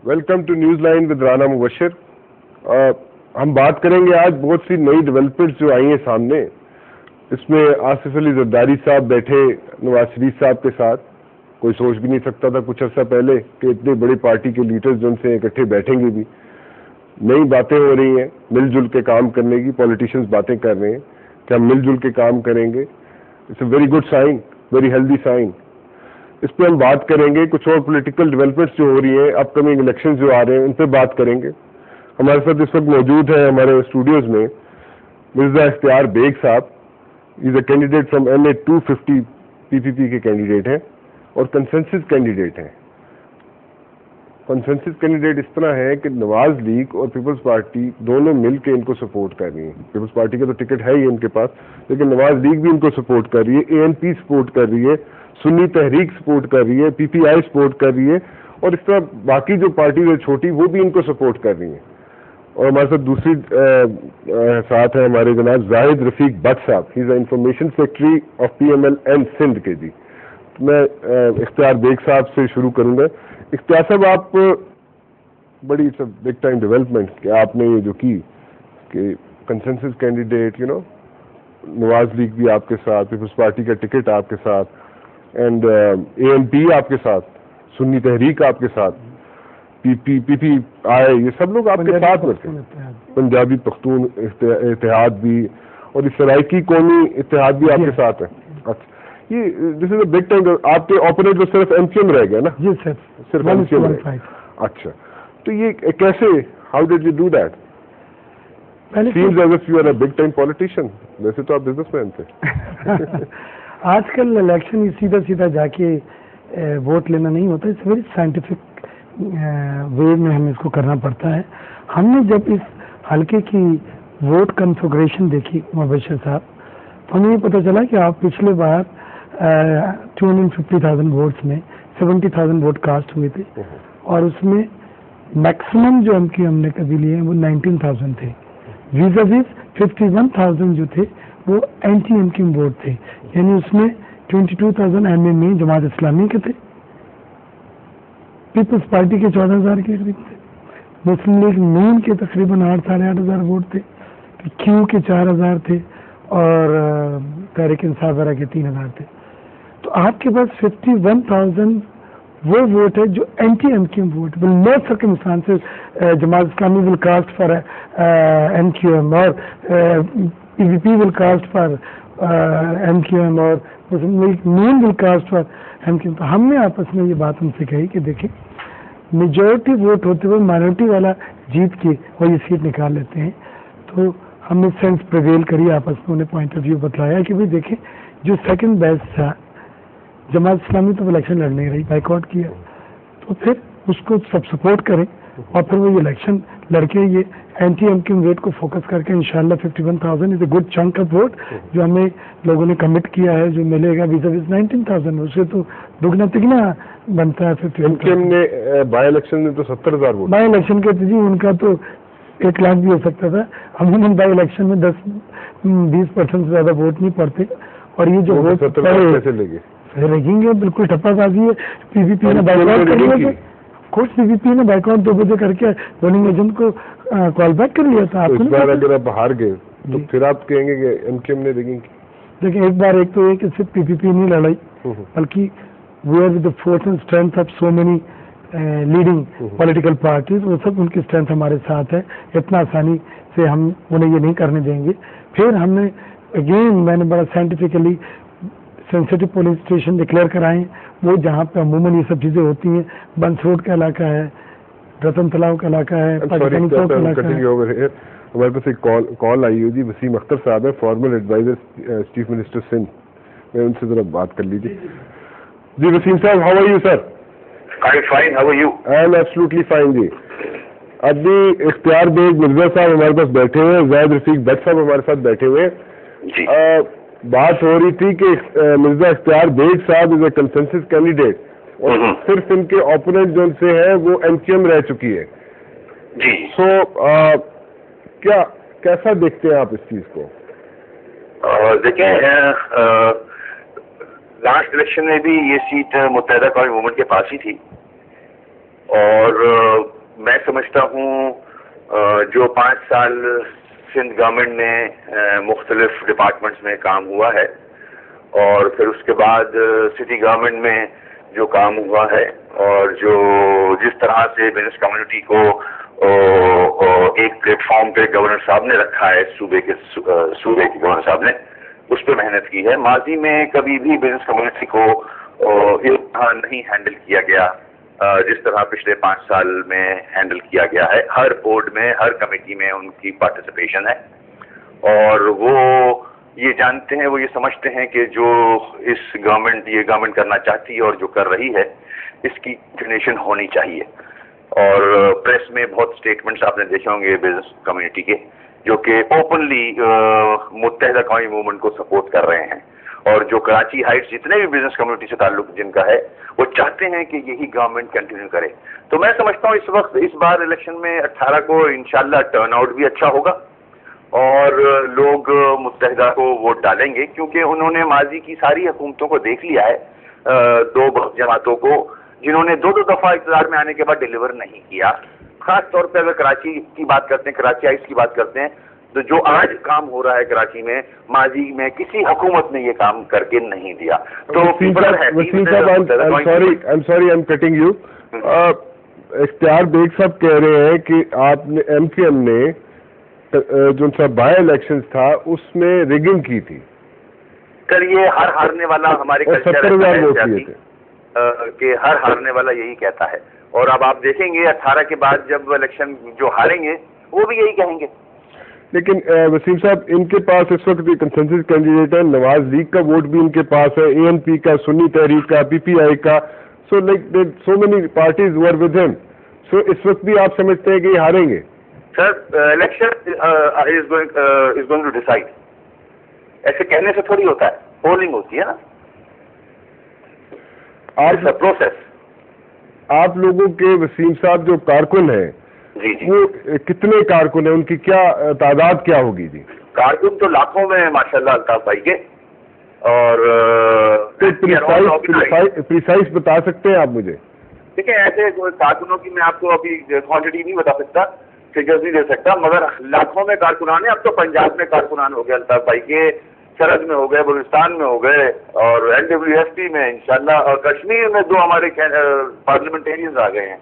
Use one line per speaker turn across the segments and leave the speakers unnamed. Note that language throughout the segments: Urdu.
Welcome to news line with Rana Mubashir. ہم بات کریں گے آج بہت سی نئی ڈیولپمنٹس جو آئی ہیں سامنے. اس میں آصف علی زرداری صاحب بیٹھے نواز شریف صاحب کے ساتھ. کوئی سوچ بھی نہیں سکتا تھا کچھ عرصہ پہلے کہ اتنی بڑی پارٹی کے لیڈرز جو ان سے اکٹھے بیٹھیں گے بھی. نئی باتیں ہو رہی ہیں مل جل کے کام کرنے کی. پولیٹیشینز باتیں کر رہے ہیں کہ ہم مل جل کے کام کریں گے. It's a very good sign, very healthy sign. اس پہ ہم بات کریں گے. کچھ اور پولیٹیکل ڈیولپمنٹس جو ہو رہی ہیں, اپ کمنگ الیکشنز جو آ رہے ہیں, ان پہ بات کریں گے. ہمارے ساتھ اس وقت موجود ہیں ہمارے اسٹوڈیوز میں مرزا اختیار بیگ صاحب. Is a candidate from MA 250 PPP کے کینڈیڈیٹ ہیں اور کنسنسس کینڈیڈیٹ ہیں. کنسنسس کینڈیڈیٹ اس طرح ہے کہ نواز لیگ اور پیپلز پارٹی دونوں مل کے ان کو سپورٹ کر رہی ہیں. پیپلز پارٹی کا تو ٹکٹ ہے ہی ان کے پاس, لیکن نواز لیگ بھی ان کو سپورٹ کر رہی ہے, ANP سپورٹ کر رہی ہے, سنی تحریک سپورٹ کر رہی ہے, PPI سپورٹ کر رہی ہے, اور اس طرح باقی جو پارٹیز ہے چھوٹی وہ بھی ان کو سپورٹ کر رہی ہیں. اور ہمارے ساتھ دوسری ساتھ ہیں ہمارے جناب زاہد رفیق بٹ صاحب. He is a information secretary of PMLN Sindh کے. جی میں اختیار بیگ صاحب سے شروع کروں گا. اختیار صاحب, آپ بڑی بگ ٹائم ڈیولپمنٹ کہ آپ نے یہ جو کی کہ کنسنسس کینڈیڈیٹ نواز لیگ بھی آپ کے ساتھ, پیپلز پارٹی کا ٹکٹ آپ کے ساتھ, اینڈ ANP آپ کے ساتھ, سنی تحریک آپ کے ساتھ, PPI, یہ سب لوگ آپ کے ساتھ رہتے ہیں. پنجابی پختون اتحاد بھی, اور اس سرائکی قومی اتحاد بھی آپ کے ساتھ ہے. اچھا, یہ دس از اے بگ ٹائم. آپ کے اوپوننٹ جو صرف MQM رہ گیا نا؟
جی سر,
صرف MQM رہ گیا. اچھا, تو یہ کیسے, how did you do that? Seems as if you are a big time politician. ویسے تو آپ بزنس مین تھے.
آج کل الیکشن سیدھا سیدھا جا کے ووٹ لینا نہیں ہوتا. اٹس ویری سائنٹیفک وے میں ہمیں اس کو کرنا پڑتا ہے. ہم نے جب اس حلقے کی ووٹ کنفیگریشن دیکھی مبشر صاحب, تو ہمیں یہ پتہ چلا کہ آپ پچھلے بار 250,000 ووٹس میں 70,000 ووٹ کاسٹ ہوئے تھے, اور اس میں میکسیمم جو ہم نے کبھی لیے ہیں وہ 19,000 تھے. ویزاویز 51,000 جو تھے وہ اینٹی MQM ووٹ تھے. یعنی اس میں 22,000 MMA جماعت اسلامی کے تھے, پیپلز پارٹی کے 14,000 کے قریب تھے, مسلم لیگ نون کے تقریباً 8,500 ووٹ تھے, Q کے 4,000 تھے, اور تحریک انصاف وغیرہ کے 3,000 تھے. تو آپ کے پاس 51,000 وہ ووٹ ہے جو anti MQM vote. Will no circumstances Jamaat Islami will cast for MQM, اور PVP will cast for MQM, اور Muslim League Noon will cast for MQM. تو ہم نے آپس میں یہ بات ان سے کہی کہ دیکھیں, میجورٹی ووٹ ہوتے ہوئے مائنورٹی والا جیت کے وہ یہ سیٹ نکال لیتے ہیں. تو ہم نے سینس پریویل کری آپس میں, انہیں پوائنٹ آف ویو بتلایا کہ بھائی دیکھیں, جو سیکنڈ بیسٹ تھا جماعت اسلامی تو الیکشن لڑ نہیں رہی, بائیک آؤٹ کیا, تو پھر اس کو سب سپورٹ کریں, اور پھر وہ یہ الیکشن لڑکے یہ اینٹی MQM ووٹ کو فوکس کر کے انشاءاللہ 51,000 is a good chunk of vote جو ہمیں لوگوں نے کمٹ کیا ہے, جو ملے گا ویزاویز 19,000, اس سے تو دگنا تگنا بنتا ہے.
MQM نے بائی الیکشن میں تو 70,000 ووٹ,
بائی الیکشن کے جی ان کا تو 1 لاکھ بھی ہو سکتا تھا. عموماً بائی الیکشن میں 10-20% سے زیادہ ووٹ نہیں پڑتے, اور یہ جو ووٹ
کیسے لگے
لگیں گے بالکل ٹپا بازی ہے. PVP نے بائک آؤٹ کر لیا, کچھ PVP نے بائک آؤٹ 2 بجے کر کے پولنگ ایجنٹ کو کال بیک کر لیا تھا.
اس بار اگر آپ ہار گئے تو پھر آپ کہیں گے کہ MQM نے لگیں گی.
دیکھیں, ایک بار ایک تو یہ کہ صرف PPP نہیں لڑائی, بلکہ we are with the force and strength of so many leading political parties. وہ سب ان کی اسٹرینتھ ہمارے ساتھ ہے. اتنا آسانی سے ہم انہیں یہ نہیں کرنے دیں گے. پھر ہم نے اگین میں نے بڑا scientifically sensitive polling station declare کرائے, وہ جہاں پہ عموماً یہ سب چیزیں ہوتی ہیں. بنس روڈ کا علاقہ ہے, رتن تلاؤ کا علاقہ ہے, پاکستانی چوک کا علاقہ ہے.
ہمارے پاس ایک کال آئی ہوئی جی, وسیم اختر صاحب ہے, former adviser chief minister Sindh. میں ان سے ذرا بات کر لیجیے. جی وسیم صاحب, how are you sir?
I'm fine, how are you?
I am absolutely fine جی. ابھی اختیار بیگ مرزا صاحب ہمارے پاس بیٹھے ہوئے ہیں, زاہد رفیق بٹ صاحب ہمارے ساتھ بیٹھے ہوئے
جی.
بات ہو رہی تھی کہ مرزا اختیار بیگ صاحب از اے کنسنسس کینڈیڈیٹ, اور صرف ان کے اوپوننٹ جو ان سے ہے وہ MQM رہ چکی ہے.
جی.
سو کیسا دیکھتے ہیں آپ اس چیز کو؟
دیکھیں, لاسٹ الیکشن میں بھی یہ سیٹ متحدہ قومی موومنٹ کے پاس ہی تھی, اور میں سمجھتا ہوں جو 5 سال سندھ گورنمنٹ نے مختلف ڈپارٹمنٹس میں کام ہوا ہے اور پھر اس کے بعد سٹی گورنمنٹ میں جو کام ہوا ہے اور جو جس طرح سے بزنس کمیونٹی کو ایک پلیٹ فارم پہ گورنر صاحب نے رکھا ہے صوبے کے گورنر صاحب نے اس پہ محنت کی ہے. ماضی میں کبھی بھی بزنس کمیونٹی کو اس طرح نہیں ہینڈل کیا گیا جس طرح پچھلے 5 سال میں ہینڈل کیا گیا ہے. ہر بورڈ میں ہر کمیٹی میں ان کی پارٹیسپیشن ہے اور وہ یہ جانتے ہیں, وہ یہ سمجھتے ہیں کہ جو یہ گورنمنٹ کرنا چاہتی ہے اور جو کر رہی ہے اس کی کنٹینیوشن ہونی چاہیے. اور پریس میں بہت سٹیٹمنٹس آپ نے دیکھے ہوں گے بزنس کمیونٹی کے جو کہ اوپنلی متحدہ قومی موومنٹ کو سپورٹ کر رہے ہیں اور جو کراچی ہائٹس جتنے بھی بزنس کمیونٹی سے تعلق جن کا ہے وہ چاہتے ہیں کہ یہی گورنمنٹ کنٹینیو کرے. تو میں سمجھتا ہوں اس بار الیکشن میں 18 کو انشاءاللہ ٹرن آؤٹ بھی اچھا ہوگا اور لوگ متحدہ کو ووٹ ڈالیں گے کیونکہ انہوں نے ماضی کی ساری حکومتوں کو دیکھ لیا ہے, 2 جماعتوں کو جنہوں نے 2 دفعہ اقتدار میں آنے کے بعد ڈیلیور نہیں کیا. خاص طور پہ اگر کراچی کی بات کرتے ہیں, کراچی ہائٹس کی بات کرتے ہیں, تو جو آج کام ہو رہا ہے کراچی میں ماضی میں کسی حکومت نے یہ کام کر کے نہیں دیا. تو
اختیار بیگ صاحب کہہ رہے ہیں کہ آپ نے ایم کیو ایم نے جو سا بائی الیکشن تھا اس میں ریگنگ کی تھی.
سر یہ ہر ہارنے والا ہمارے کہ ہر ہارنے والا یہی کہتا ہے اور اب آپ دیکھیں گے 18 کے بعد جب الیکشن جو ہاریں گے وہ بھی یہی کہیں گے.
لیکن وسیم صاحب ان کے پاس اس وقت کنسنسس کینڈیڈیٹ ہے, نواز لیگ کا ووٹ بھی ان کے پاس ہے, اے این پی کا, سنی تحریک کا, پی پی آئی کا, so like so many parties were with ہم. سو اس وقت بھی آپ سمجھتے ہیں کہ یہ ہاریں گے؟
Sir election is going to decide. ایسے کہنے سے تھوڑی ہوتا ہے, پولنگ ہوتی ہے نا, پروسیس.
آپ لوگوں کے وسیم صاحب جو کارکن ہیں
جی
وہ کتنے کارکن ہیں, ان کی کیا تعداد کیا ہوگی؟ جی
کارکن تو لاکھوں میں ماشاءاللہ الطاف بھائی کے. اور
پریسائز بتا سکتے ہیں آپ مجھے؟
دیکھیں ایسے کارکنوں کی میں آپ کو ابھی کوانٹٹی نہیں بتا سکتا, فگرز نہیں دے سکتا, مگر لاکھوں میں کارکنان ہیں. اب تو پنجاب میں کارکنان ہو گئے الطاف بھائی کے, سرحد میں ہو گئے, بلوچستان میں ہو گئے اور NWSP میں انشاءاللہ, اور کشمیر میں 2 ہمارے پارلیمنٹیرینز آ گئے ہیں.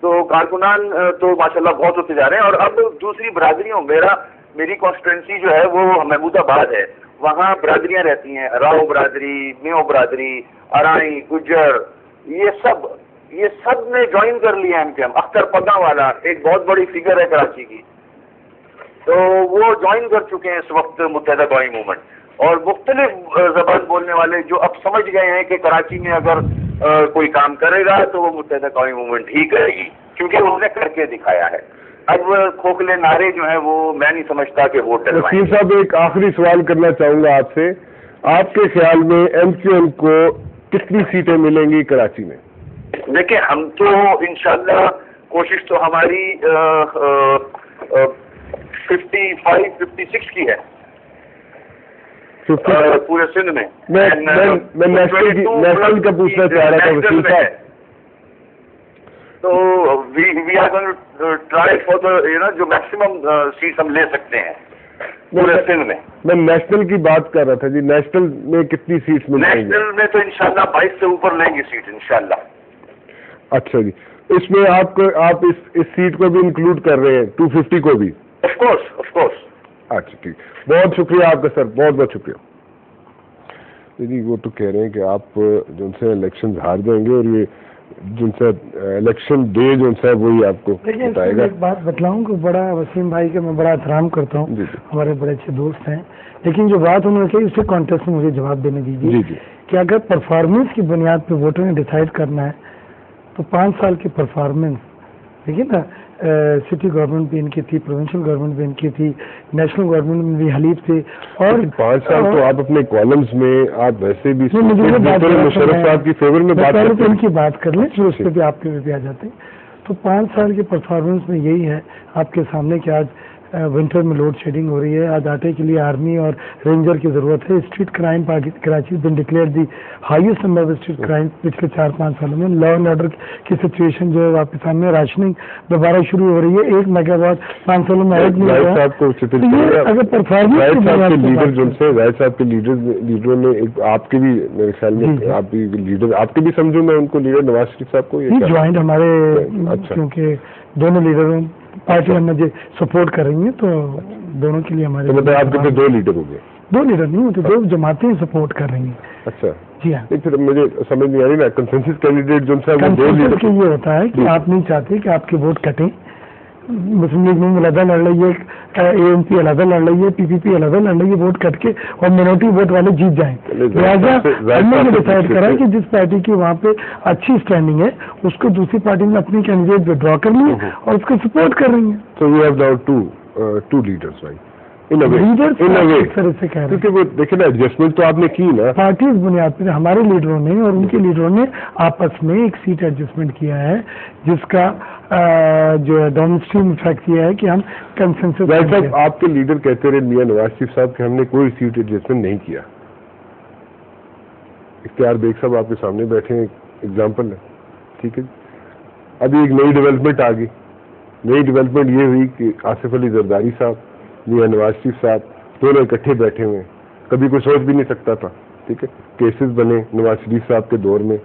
تو کارکنان تو ماشاءاللہ بہت ہوتے جا رہے ہیں. اور اب دوسری برادریوں, میری کانسٹیٹوئنسی جو ہے وہ محمود آباد ہے, وہاں برادریاں رہتی ہیں, راؤ برادری, میو برادری, ارائیں, گجر, یہ سب نے جوائن کر لیا ایم کیو ایم. اختر پگا والا ایک بہت بڑی فگر ہے کراچی کی, تو وہ جوائن کر چکے ہیں اس وقت متحدہ قومی موومنٹ. اور مختلف زبان بولنے والے جو اب سمجھ گئے ہیں کہ کراچی میں اگر کوئی کام کرے گا تو وہ متحدہ قومی موومنٹ ہی کرے گی, کیونکہ انہوں نے کر کے دکھایا ہے. اب کھوکھلے نعرے جو ہیں وہ میں نہیں سمجھتا کہ ووٹ ڈلوائیں.
وسیم صاحب ایک آخری سوال کرنا چاہوں گا آپ سے, آپ کے خیال میں ایم کیو ایم کو کتنی سیٹیں ملیں گی کراچی میں؟
دیکھیں ہم تو انشاءاللہ کوشش تو ہماری 55-56 کی ہے پورے سندھ میں.
میں نیشنل کا پوچھنا چاہ رہا تھا وسیم صاحب.
تو we are going to try for the جو میکسیمم سیٹس ہم لے سکتے ہیں پورے سندھ میں.
میں نیشنل کی بات کر رہا تھا جی, نیشنل میں کتنی سیٹس ملیں گی؟
نیشنل میں تو انشاءاللہ 22 سے اوپر لیں گے سیٹ انشاءاللہ.
اچھا جی, اس میں آپ اس سیٹ کو بھی انکلوڈ کر رہے ہیں, 250 کو بھی؟
Of course.
اچھا ٹھیک, بہت شکریہ آپ کا سر, بہت بہت شکریہ. جی وہ تو کہہ رہے ہیں کہ آپ جن سے الیکشن ہار جائیں گے اور یہ جن سے الیکشن ڈے جو ہے وہی آپ کو بتائے گا.
ایک بات بتلاؤں کہ بڑا وسیم بھائی کا میں بڑا احترام کرتا ہوں, ہمارے بڑے اچھے دوست ہیں, لیکن جو بات انہوں نے کہی اس سے کانٹیکسٹ میں مجھے جواب دینے دیجیے کہ اگر پرفارمنس کی بنیاد پہ ووٹر نے ڈیسائیڈ کرنا ہے تو 5 سال کی پرفارمنس دیکھیے نا, سٹی گورنمنٹ بھی ان کی تھی, پروونشل گورنمنٹ بھی ان کی تھی, نیشنل گورنمنٹ میں بھی حلیف تھے. اور
5 سال تو آپ اپنے کالمز میں آپ ویسے بھی مشرف صاحب کی فیور میں بات کرتے ہیں,
ان کی بات کر لیں پھر اس پہ بھی آپ کے بھی آ جاتے ہیں. تو 5 سال کی پرفارمنس میں یہی ہے آپ کے سامنے کہ آج ونٹر میں لوڈ شیڈنگ ہو رہی ہے. آج آٹے کے لیے آرمی اور رینجر کی ضرورت ہے. Street crime Karachi been declared the highest number of street crime پچھلے 4-5 سالوں میں. لا اینڈ آرڈر کی سچویشن جو ہے واپس سامنے. راشننگ دوبارہ شروع ہو رہی ہے. 1 میگا واٹ 5 سالوں میں ایڈ نہیں ہوا. اگر پرفارمنس
راج صاحب کے لیڈروں نے آپ کے بھی میرے خیال میں آپ بھی لیڈر آپ کے بھی سمجھو میں ان کو لیڈر نواز شریف صاحب کو
جوائنٹ ہمارے کیونکہ دونوں لیڈروں پارٹیاں مجھے سپورٹ کر رہی ہیں تو دونوں کے لیے ہمارے
مطلب آپ کے 2 لیڈر ہو گئے.
2 لیڈر نہیں ہوتے, 2 جماعتیں سپورٹ کر رہی ہیں.
اچھا
جی ہاں.
پھر مجھے سمجھ نہیں آ رہی نا کنسنسس کینڈیڈیٹ جو
یہ ہوتا ہے کہ آپ نہیں چاہتے کہ آپ کے ووٹ کٹیں. مسلم لیگ نون علیحدہ لڑ رہی ہے, ANP علیحدہ لڑ رہی ہے, PPP علیحدہ لڑ رہی ہے, ووٹ کٹ کے اور مینورٹی ووٹ والے جیت جائیں. لہٰذا ہم نے یہ ڈیسائڈ کرا کہ جس پارٹی کی وہاں پہ اچھی اسٹینڈنگ ہے اس کو دوسری پارٹی میں اپنی کینڈیڈیٹ ودرا کر لی ہے اور اس کو سپورٹ کر رہی ہیں.
So we have now two leaders, right? کیونکہ وہ دیکھیں نا ایڈجسٹمنٹ تو آپ نے کی نا
پارٹی اس بنیاد پہ. ہمارے لیڈروں نے اور ان کے لیڈروں نے آپس میں ایک سیٹ ایڈجسٹمنٹ کیا ہے جس کا جو ہے ڈاؤن اسٹریم افیکٹ یہ ہے کہ ہم کنسنسس.
آپ کے لیڈر کہتے رہے میاں نواز شریف صاحب کہ ہم نے کوئی سیٹ ایڈجسٹمنٹ نہیں کیا. اختیار بیگ صاحب آپ کے سامنے بیٹھے ہیں, ایگزامپل ہے. ٹھیک ہے, ابھی ایک نئی ڈیولپمنٹ آ گئی. نئی ڈیولپمنٹ یہ ہوئی کہ آصف علی زرداری صاحب میاں نواز شریف صاحب دونوں اکٹھے بیٹھے ہوئے. کبھی کوئی سوچ بھی نہیں سکتا تھا. ٹھیک ہے, کیسز بنے نواز شریف صاحب کے دور میں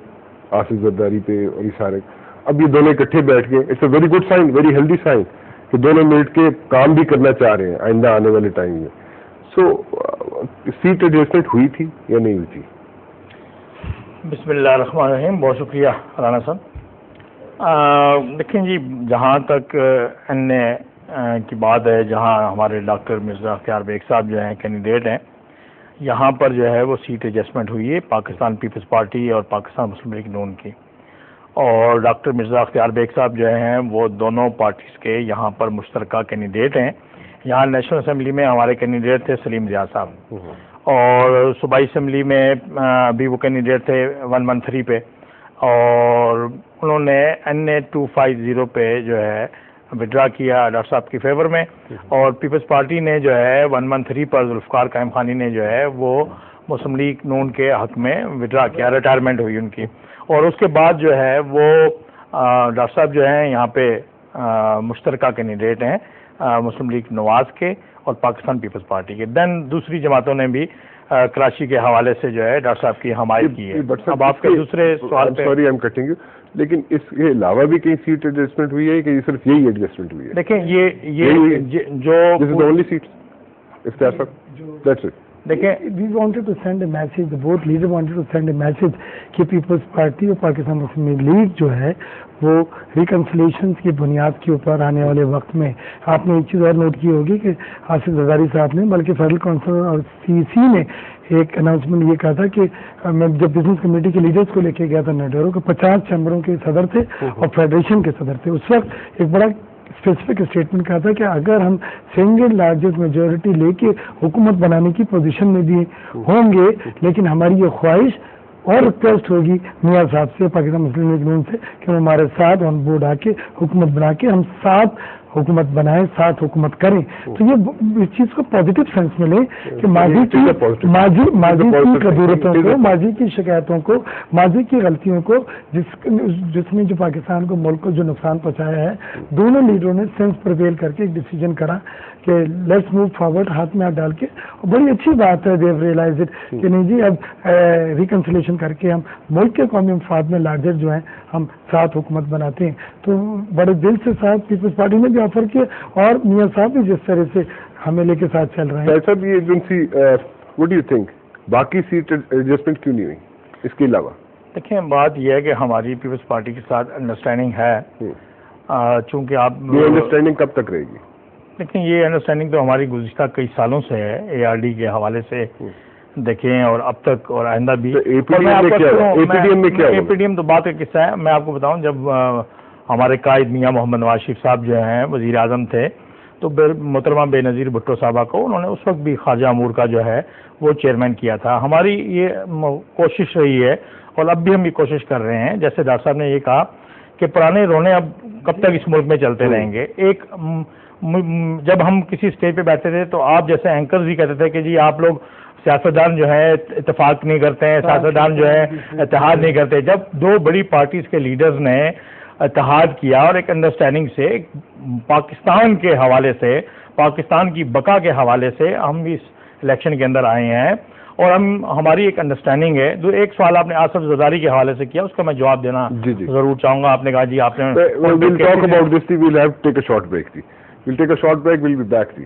آصف زرداری پہ اور یہ سارے. اب یہ دونوں اکٹھے بیٹھ گئے. It's a very good sign, very healthy sign کہ دونوں مل کے کام بھی کرنا چاہ رہے ہیں آئندہ آنے والے ٹائم میں. سو سیٹ ایڈجسٹمنٹ ہوئی تھی یا نہیں ہوئی تھی؟
بسم اللہ الرحمن الرحیم. بہت شکریہ رانا صاحب. دیکھیں جی, جہاں تک این اے کی بات ہے, جہاں ہمارے ڈاکٹر مرزا اختیار بیگ صاحب جو ہیں کینڈیڈیٹ ہیں, یہاں پر جو ہے وہ سیٹ ایڈجسٹمنٹ ہوئی ہے پاکستان پیپلز پارٹی اور پاکستان مسلم لیگ نون کی. اور ڈاکٹر مرزا اختیار بیگ صاحب جو ہیں وہ دونوں پارٹیز کے یہاں پر مشترکہ کینڈیڈیٹ ہیں. یہاں نیشنل اسمبلی میں ہمارے کینڈیڈیٹ تھے سلیم ضیاء صاحب, اور صوبائی اسمبلی میں بھی وہ کینڈیڈیٹ تھے 113 پہ, اور انہوں نے NA 250 پہ جو ہے وڈرا کیا ڈاکٹر صاحب کی فیور میں. اور پیپلز پارٹی نے جو ہے 113 پر ذوالفقار قائم خانی نے جو ہے وہ مسلم لیگ نون کے حق میں وڈرا کیا, ریٹائرمنٹ ہوئی ان کی. اور اس کے بعد جو ہے وہ ڈاکٹر صاحب جو ہیں یہاں پہ مشترکہ کینڈیڈیٹ ہیں مسلم لیگ نواز کے اور پاکستان پیپلز پارٹی کے. دین دوسری جماعتوں نے بھی کراچی کے حوالے سے جو ہے ڈاکٹر صاحب کی حمایت کی ہے. اب آپ کے دوسرے سوال پہ
sorry I am cutting you, لیکن اس کے علاوہ بھی کہیں سیٹ ایڈجسٹمنٹ ہوئی ہے کہ یہ صرف یہی ایڈجسٹمنٹ ہوئی ہے؟
دیکھیں یہ جو
دس از اونلی سیٹ اختیار صاحب, دیٹس اٹ.
دیکھیں we wanted to send a message, the both leader wanted to send a message کہ پیپلز پارٹی اور پاکستان مسلم لیگ جو ہے وہ ریکنسلیشن کی بنیاد کے اوپر آنے والے وقت میں. آپ نے ایک چیز اور نوٹ کی ہوگی کہ آصف زرداری صاحب نے بلکہ فیڈرل کونسل اور CEC نے ایک اناؤنسمنٹ یہ کہا تھا کہ میں جب بزنس کمیٹی کے لیڈرز کو لے کے گیا تھا نیڈورو کے 50 چیمبروں کے صدر تھے اور فیڈریشن کے صدر تھے, اس وقت ایک بڑا اسپیسیفک اسٹیٹمنٹ کہا تھا کہ اگر ہم سنگل لارجسٹ میجورٹی لے کے حکومت بنانے کی پوزیشن میں بھی ہوں گے, لیکن ہماری یہ خواہش اور ریکویسٹ ہوگی میاں صاحب سے, پاکستان مسلم لیگ نون سے, کہ وہ ہمارے ساتھ آن بورڈ آ کے حکومت بنا کے ہم ساتھ حکومت بنائیں, ساتھ حکومت کریں. تو یہ اس چیز کو پازیٹیو سینس میں لیں کہ ماضی کی قدورتوں کو, ماضی کی شکایتوں کو, ماضی کی غلطیوں کو جس نے جو پاکستان کو ملک کو جو نقصان پہنچایا ہے, دونوں لیڈروں نے سینس پرویل کر کے ایک ڈیسیجن کرا کہ لیٹس موو فارورڈ, ہاتھ میں ہاتھ ڈال کے. اور بڑی اچھی بات ہے, دیو ریئلائز اٹ کہ نہیں جی اب ریکنسلیشن کر کے ہم ملک کے قومی مفاد میں لارجر جو ہیں ہم ساتھ حکومت بناتے ہیں. تو بڑے دل سے ساتھ پیپلز پارٹی نے بھی آفر کیا اور میاں صاحب بھی جس طرح سے ہمیں لے کے ساتھ چل رہے ہیں.
صاحب یہ agency what do you think باقی سیٹ ایڈجسٹمنٹ کیوں نہیں ہوئی اس کے علاوہ؟
دیکھیں بات یہ ہے کہ ہماری پیپلز پارٹی کے ساتھ انڈرسٹینڈنگ ہے, چونکہ آپ
یہ انڈرسٹینڈنگ کب تک رہے گی؟
دیکھیں یہ انڈرسٹینڈنگ تو ہماری گزشتہ کئی سالوں سے ہے, ARD کے حوالے سے دیکھیں اور اب تک اور آئندہ بھی. APDM تو بات کا قصہ ہے. میں آپ کو بتاؤں جب ہمارے قائد میاں محمد نواز شریف صاحب جو ہیں وزیر اعظم تھے تو محترمہ بے نظیر بھٹو صاحبہ کو انہوں نے اس وقت بھی خارجہ امور کا جو ہے وہ چیئرمین کیا تھا. ہماری یہ کوشش رہی ہے اور اب بھی ہم یہ کوشش کر رہے ہیں, جیسے ڈاکٹر صاحب نے یہ کہا کہ پرانے رونے اب کب تک اس ملک میں چلتے رہیں گے. ایک جب ہم کسی اسٹیج پہ بیٹھتے تھے تو آپ جیسے اینکرز ہی کہتے تھے کہ جی آپ لوگ سیاستدان جو ہے اتفاق نہیں کرتے ہیں، سیاستدان جو ہے اتحاد نہیں کرتے. جب دو بڑی پارٹیز کے لیڈرز نے اتحاد کیا اور ایک انڈرسٹینڈنگ سے پاکستان کے حوالے سے، پاکستان کی بقا کے حوالے سے ہم اس الیکشن کے اندر آئے ہیں اور ہماری ایک انڈرسٹینڈنگ ہے. جو ایک سوال آپ نے آصف زرداری کے حوالے سے کیا اس کا میں جواب دینا ضرور چاہوں گا. آپ نے کہا جی آپ نے
we'll talk about this. We'll have to take a short break. We'll take a short break. We'll be back.